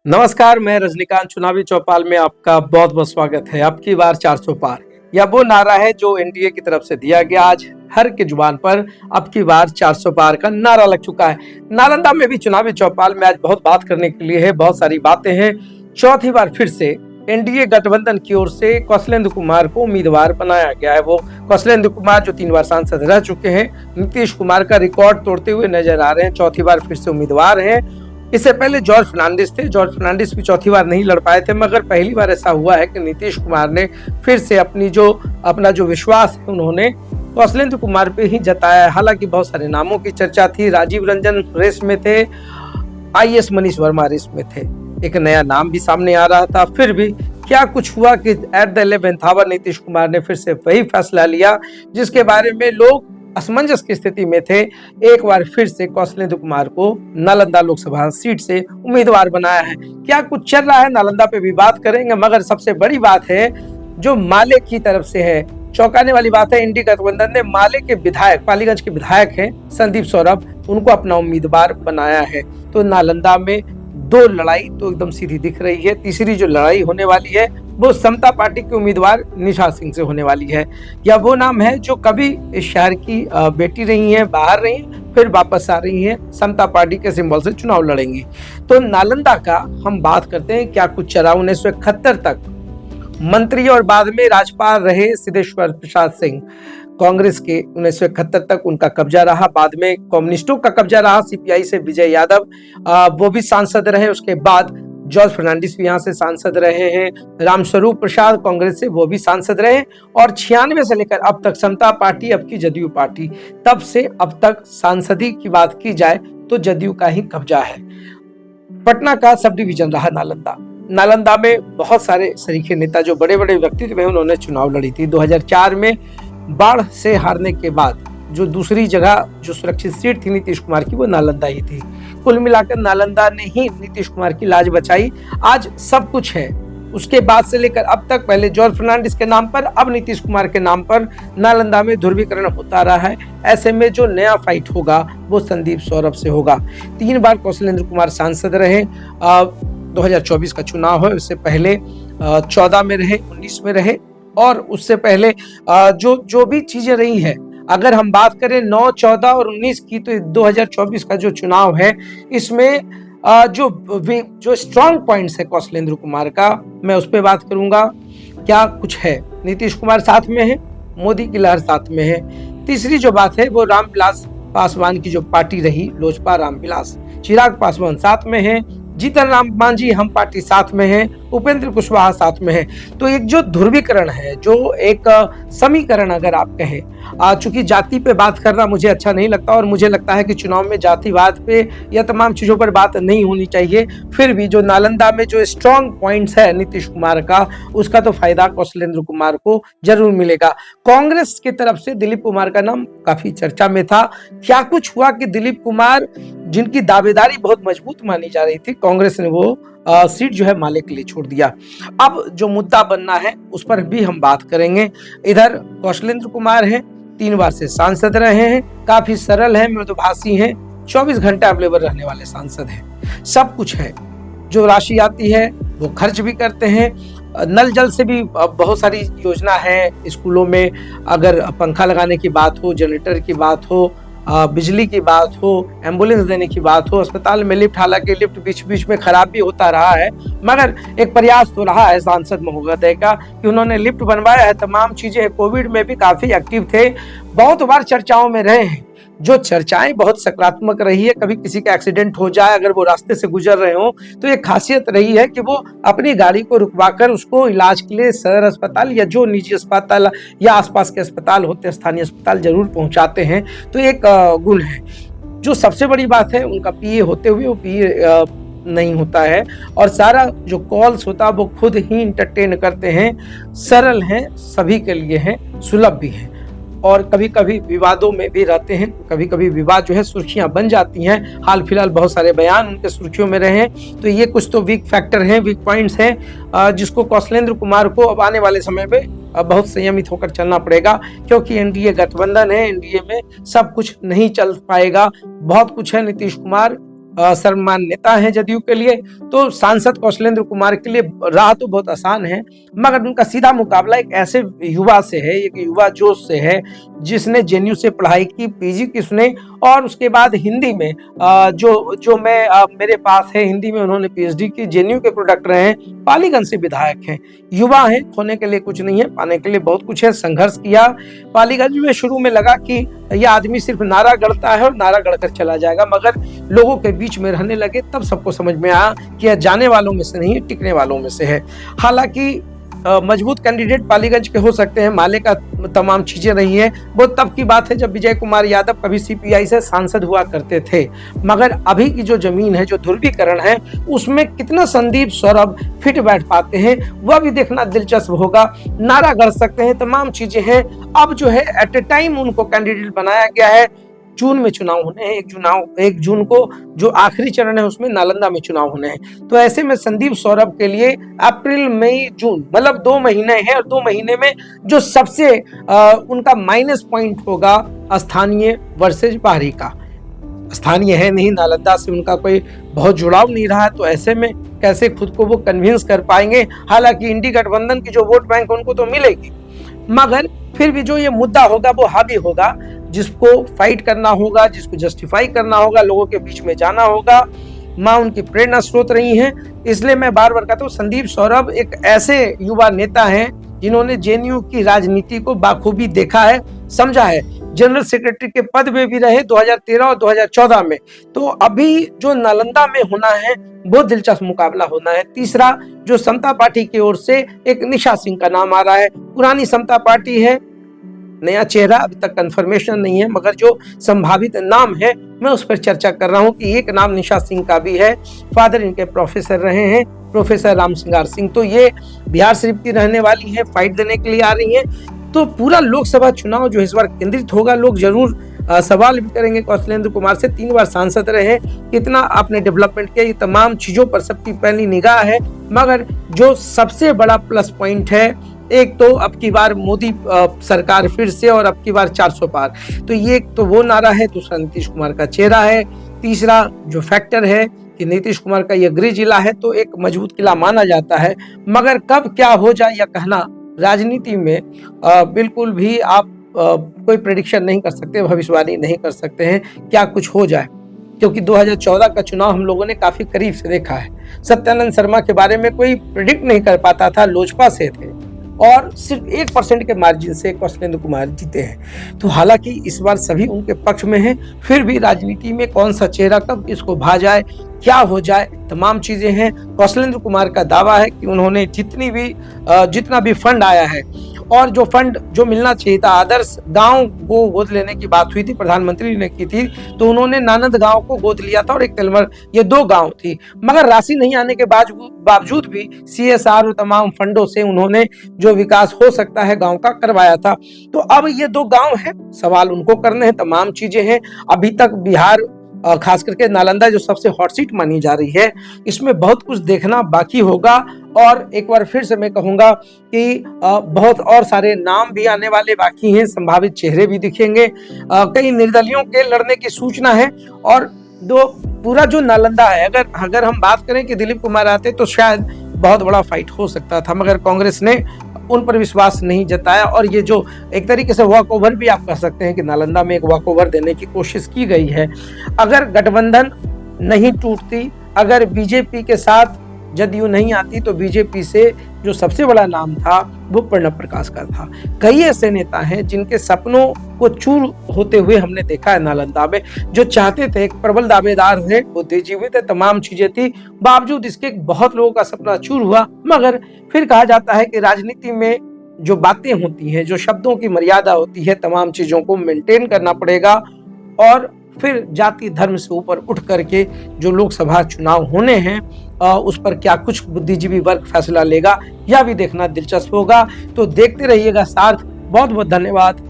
नमस्कार, मैं रजनीकांत। चुनावी चौपाल में आपका बहुत बहुत स्वागत है। अब की बार 400 पार, यह वो नारा है जो एनडीए की तरफ से दिया गया। आज हर के जुबान पर अब की बार 400 पार का नारा लग चुका है। नालंदा में भी चुनावी चौपाल में आज बहुत बात करने के लिए है, बहुत सारी बातें हैं। चौथी बार फिर से एनडीए गठबंधन की ओर से कौशलेंद्र कुमार को उम्मीदवार बनाया गया है। वो कौशलेंद्र कुमार जो 3 बार सांसद रह चुके हैं, नीतीश कुमार का रिकॉर्ड तोड़ते हुए नजर आ रहे हैं। चौथी बार फिर से उम्मीदवार हैं। इससे पहले जॉर्ज फर्नांडिस थे। जॉर्ज फर्नांडिस भी चौथी बार नहीं लड़ पाए थे, मगर पहली बार ऐसा हुआ है कि नीतीश कुमार ने फिर से अपना जो विश्वास है उन्होंने कौशलेंद्र कुमार पे ही जताया है। हालांकि बहुत सारे नामों की चर्चा थी। राजीव रंजन रेस में थे, आईएएस मनीष वर्मा रेस में थे, एक नया नाम भी सामने आ रहा था। फिर भी क्या कुछ हुआ कि at the 11th hour Nitish Kumar ने फिर से वही फैसला लिया जिसके बारे में लोग असमंजस की स्थिति में थे। एक बार फिर से कौशलेंद्र कुमार को नालंदा लोकसभा सीट से उम्मीदवार बनाया है। क्या कुछ चल रहा है नालंदा पे भी बात करेंगे, मगर सबसे बड़ी बात है जो माले की तरफ से है। चौंकाने वाली बात है, इंडी गठबंधन ने माले के विधायक, पालीगंज के विधायक हैं संदीप सौरभ, उनको अपना उम्मीदवार बनाया है। तो नालंदा में 2 लड़ाई तो एकदम सीधी दिख रही है। तीसरी जो लड़ाई होने वाली है वो समता पार्टी के उम्मीदवार निशा सिंह से होने वाली है। यह वो नाम है जो कभी इस शहर की बेटी रही हैं, बाहर रही, फिर वापस आ रही हैं, समता पार्टी के सिंबल से चुनाव लड़ेंगी। तो नालंदा का हम बात करते हैं। क्या कुछ चला। 1971 तक मंत्री और बाद में राज्यपाल रहे सिद्धेश्वर प्रसाद सिंह। कांग्रेस के 1971 तक उनका कब्जा रहा, बाद में कम्युनिस्टों का कब्जा रहा, सीपीआई से विजय यादव वो भी सांसद रहे। उसके बाद जॉर्ज फर्नांडिस भी यहाँ से सांसद रहे हैं। रामस्वरूप प्रसाद कांग्रेस से, वो भी सांसद रहे। और 96 से लेकर अब तक समता पार्टी, अब की जदयू पार्टी, तब से अब तक सांसदी की बात की जाए तो जदयू का ही कब्जा है। पटना का सब डिवीजन रहा नालंदा। नालंदा में बहुत सारे सरीखे नेता जो बड़े बड़े व्यक्तित्व हैं उन्होंने चुनाव लड़ी थी। 2004 में बाढ़ से हारने के बाद जो दूसरी जगह जो सुरक्षित सीट थी नीतीश कुमार की, वो नालंदा ही थी। कुल मिलाकर नालंदा ने ही नीतीश कुमार की लाज बचाई। आज सब कुछ है। उसके बाद से लेकर अब तक, पहले जॉर्ज फर्नांडिस के नाम पर, अब नीतीश कुमार के नाम पर नालंदा में ध्रुवीकरण होता रहा है। ऐसे में जो नया फाइट होगा वो संदीप सौरभ से होगा। 3 बार कौशलेंद्र कुमार सांसद रहे। 2024 का चुनाव है, उससे पहले 14 में रहे, 19 में रहे, और उससे पहले जो भी चीजें रही है, अगर हम बात करें 9, 14 और 19 की, तो 2024 का जो चुनाव है इसमें जो स्ट्रॉन्ग पॉइंट्स है कौशलेंद्र कुमार का, मैं उस पर बात करूंगा। क्या कुछ है। नीतीश कुमार साथ में है, मोदी की लहर साथ में है। तीसरी जो बात है वो रामविलास पासवान की जो पार्टी रही, लोजपा रामविलास, चिराग पासवान साथ में है, जीतन राम मांझी हम पार्टी साथ में है, उपेंद्र कुशवाहा साथ में है। तो एक जो ध्रुवीकरण है, जो एक समीकरण अगर आप कहें, चूंकि जाति पे बात करना मुझे अच्छा नहीं लगता, और मुझे लगता है कि चुनाव में जातिवाद पे या तमाम चीजों पर बात नहीं होनी चाहिए। फिर भी जो नालंदा में जो स्ट्रॉन्ग पॉइंट्स है नीतीश कुमार का, उसका तो फायदा कौशलेंद्र कुमार को जरूर मिलेगा। कांग्रेस की तरफ से दिलीप कुमार का नाम काफी चर्चा में था। क्या कुछ हुआ कि दिलीप कुमार, जिनकी दावेदारी बहुत मजबूत मानी जा रही थी, कांग्रेस ने वो सीट जो है माले के लिए छोड़ दिया। अब जो मुद्दा बनना है उस पर भी हम बात करेंगे। इधर कौशलेंद्र कुमार हैं, 3 बार से सांसद रहे हैं, काफी सरल हैं, मृदुभाषी हैं, 24 घंटे अवेलेबल रहने वाले सांसद हैं। सब कुछ है। जो राशि आती है वो खर्च भी करते हैं। नल जल से भी बहुत सारी योजना है स्कूलों में। अगर पंखा लगाने की बात हो, जनरेटर की बात हो, बिजली की बात हो, एम्बुलेंस देने की बात हो, अस्पताल में लिफ्ट, हालांकि लिफ्ट बीच बीच में खराब भी होता रहा है, मगर एक प्रयास तो रहा है सांसद महोदय का कि उन्होंने लिफ्ट बनवाया है। तमाम चीजें, कोविड में भी काफी एक्टिव थे, बहुत बार चर्चाओं में रहे हैं। जो चर्चाएं बहुत सकारात्मक रही है। कभी किसी का एक्सीडेंट हो जाए, अगर वो रास्ते से गुजर रहे हो, तो एक खासियत रही है कि वो अपनी गाड़ी को रुकवाकर उसको इलाज के लिए सदर अस्पताल या जो निजी अस्पताल या आसपास के अस्पताल होते हैं, स्थानीय अस्पताल जरूर पहुंचाते हैं। तो एक गुण है। जो सबसे बड़ी बात है, उनका पीए होते हुए वो पीए नहीं होता है, और सारा जो कॉल्स होता है वो खुद ही इंटरटेन करते हैं, सरल हैं, सभी के लिए हैं, सुलभ भी हैं, और कभी कभी विवादों में भी रहते हैं। कभी कभी विवाद जो है सुर्खियां बन जाती हैं। हाल फिलहाल बहुत सारे बयान उनके सुर्खियों में रहे हैं। तो ये कुछ तो वीक फैक्टर हैं, वीक पॉइंट्स हैं, जिसको कौशलेंद्र कुमार को अब आने वाले समय में बहुत संयमित होकर चलना पड़ेगा, क्योंकि एनडीए गठबंधन है। एनडीए में सब कुछ नहीं चल पाएगा। बहुत कुछ है। नीतीश कुमार सर्वमान्य नेता हैं जदयू के लिए, तो सांसद कौशलेंद्र कुमार के लिए राह तो बहुत आसान है, मगर उनका सीधा मुकाबला एक ऐसे युवा से है, एक युवा जोश से है जिसने जेएनयू से पढ़ाई की, पीजी की उसने, और उसके बाद हिंदी में जो मेरे पास है, हिंदी में उन्होंने पीएचडी की, जेएनयू के प्रोडक्ट रहे हैं, पालीगंज से विधायक हैं। युवा हैं, खोने के लिए कुछ नहीं है, पाने के लिए बहुत कुछ है। संघर्ष किया पालीगंज में, शुरू में लगा कि यह आदमी सिर्फ नारा गढ़ता है और नारा गढ़कर चला जाएगा, मगर लोगों के बीच में रहने लगे तब सबको समझ में आया कि यह जाने वालों में से नहीं, टिकने वालों में से है। हालांकि मजबूत कैंडिडेट पालीगंज के हो सकते हैं, माले का तमाम चीजें रही है, वो तब की बात है जब विजय कुमार यादव कभी सीपीआई से सांसद हुआ करते थे, मगर अभी की जो जमीन है, जो ध्रुवीकरण है, उसमें कितना संदीप सौरभ फिट बैठ पाते हैं वह भी देखना दिलचस्प होगा। नारा गढ़ सकते हैं, तमाम चीजें हैं। अब जो है एट ए टाइम उनको कैंडिडेट बनाया गया है। जून में चुनाव होने हैं, 1 जून को जो आखिरी चरण है उसमें नालंदा में चुनाव होने हैं। तो ऐसे में संदीप सौरभ के लिए अप्रैल मई जून मतलब 2 महीने हैं, और 2 महीने में जो सबसे उनका माइनस पॉइंट होगा स्थानीय वर्सेज बाहरी का। स्थानीय है नहीं, नालंदा से उनका कोई बहुत जुड़ाव नहीं रहा, तो ऐसे में कैसे खुद को वो कन्विंस कर पाएंगे। हालांकि इंडी गठबंधन की जो वोट बैंक उनको तो मिलेगी, मगर फिर भी जो ये मुद्दा होगा वो हावी होगा, जिसको फाइट करना होगा, जिसको जस्टिफाई करना होगा, लोगों के बीच में जाना होगा। माँ उनकी प्रेरणा स्रोत रही हैं, इसलिए मैं बार बार कहता हूँ संदीप सौरभ एक ऐसे युवा नेता हैं जिन्होंने जेएनयू की राजनीति को बाखूबी देखा है, समझा है। जनरल सेक्रेटरी के पद में भी रहे 2013 और 2014 में। तो अभी जो नालंदा में होना है बहुत दिलचस्प मुकाबला होना है। तीसरा, जो समता पार्टी की ओर से एक निशा सिंह का नाम आ रहा है। पुरानी समता पार्टी है, नया चेहरा अभी तक कंफर्मेशन नहीं है, मगर जो संभावित नाम है मैं उस पर चर्चा कर रहा हूं कि एक नाम निशा सिंह का भी है। फादर इनके प्रोफेसर रहे हैं, प्रोफेसर राम सिंगार सिंह। तो ये बिहार शरीफ की रहने वाली है, फाइट देने के लिए आ रही है। तो पूरा लोकसभा चुनाव जो इस बार केंद्रित होगा, लोग जरूर सवाल भी करेंगे कौशलेंद्र कुमार से। 3 बार सांसद रहे, कितना आपने डेवलपमेंट किया, ये तमाम चीजों पर सबकी पहली निगाह है। मगर जो सबसे बड़ा प्लस पॉइंट है, एक तो अब की बार मोदी सरकार फिर से, और अब की बार 400 पार, तो ये एक तो वो नारा है। दूसरा नीतीश कुमार का चेहरा है। तीसरा जो फैक्टर है कि नीतीश कुमार का यह गृह जिला है, तो एक मजबूत किला माना जाता है। मगर कब क्या हो जाए यह कहना राजनीति में बिल्कुल भी आप कोई प्रेडिक्शन नहीं कर सकते, भविष्यवाणी नहीं कर सकते हैं क्या कुछ हो जाए, क्योंकि 2014 का चुनाव हम लोगों ने काफी करीब से देखा है। सत्यानंद शर्मा के बारे में कोई प्रेडिक्ट नहीं कर पाता था, लोजपा से थे, और सिर्फ 1% के मार्जिन से कौशलेंद्र कुमार जीते हैं। तो हालांकि इस बार सभी उनके पक्ष में हैं, फिर भी राजनीति में कौन सा चेहरा कब किसको भा जाए, क्या हो जाए, तमाम चीजें हैं। कौशलेंद्र कुमार का दावा है कि उन्होंने जितना भी फंड आया है, और जो फंड जो मिलना चाहिए था, आदर्श गांव को गोद लेने की बात हुई थी, प्रधानमंत्री ने की थी, तो उन्होंने नानद गांव को गोद लिया था और एक तेलमर, ये 2 गांव थी। मगर राशि नहीं आने के बावजूद भी सीएसआर और तमाम फंडों से उन्होंने जो विकास हो सकता है गांव का करवाया था। तो अब ये 2 गांव है, सवाल उनको करने हैं, तमाम चीजें हैं। अभी तक बिहार, खास करके नालंदा जो सबसे हॉट सीट मानी जा रही है, इसमें बहुत कुछ देखना बाकी होगा। और एक बार फिर से मैं कहूंगा कि बहुत और सारे नाम भी आने वाले बाकी हैं, संभावित चेहरे भी दिखेंगे। कई निर्दलियों के लड़ने की सूचना है। और पूरा जो नालंदा है, अगर हम बात करें कि दिलीप कुमार आते तो शायद बहुत बड़ा फाइट हो सकता था, मगर कांग्रेस ने उन पर विश्वास नहीं जताया। और ये जो एक तरीके से वॉक ओवर भी आप कह सकते हैं कि नालंदा में एक वॉक ओवर देने की कोशिश की गई है। अगर गठबंधन नहीं टूटती, अगर बीजेपी के साथ जदयू नहीं आती, तो बीजेपी से जो सबसे बड़ा नाम था वो प्रणब प्रकाश का था। कई ऐसे नेता हैं जिनके सपनों को चूर होते हुए हमने देखा है नालंदा में, जो चाहते थे, एक प्रबल दावेदार थे, बुद्धिजीवी थे, तमाम चीजें थी, बावजूद इसके बहुत लोगों का सपना चूर हुआ। मगर फिर कहा जाता है कि राजनीति में जो बातें होती हैं, जो शब्दों की मर्यादा होती है, तमाम चीजों को मेंटेन करना पड़ेगा। और फिर जाति धर्म से ऊपर उठ करके जो लोकसभा चुनाव होने हैं, उस पर क्या कुछ बुद्धिजीवी वर्ग फैसला लेगा, यह भी देखना दिलचस्प होगा। तो देखते रहिएगा सार्थ। बहुत बहुत धन्यवाद।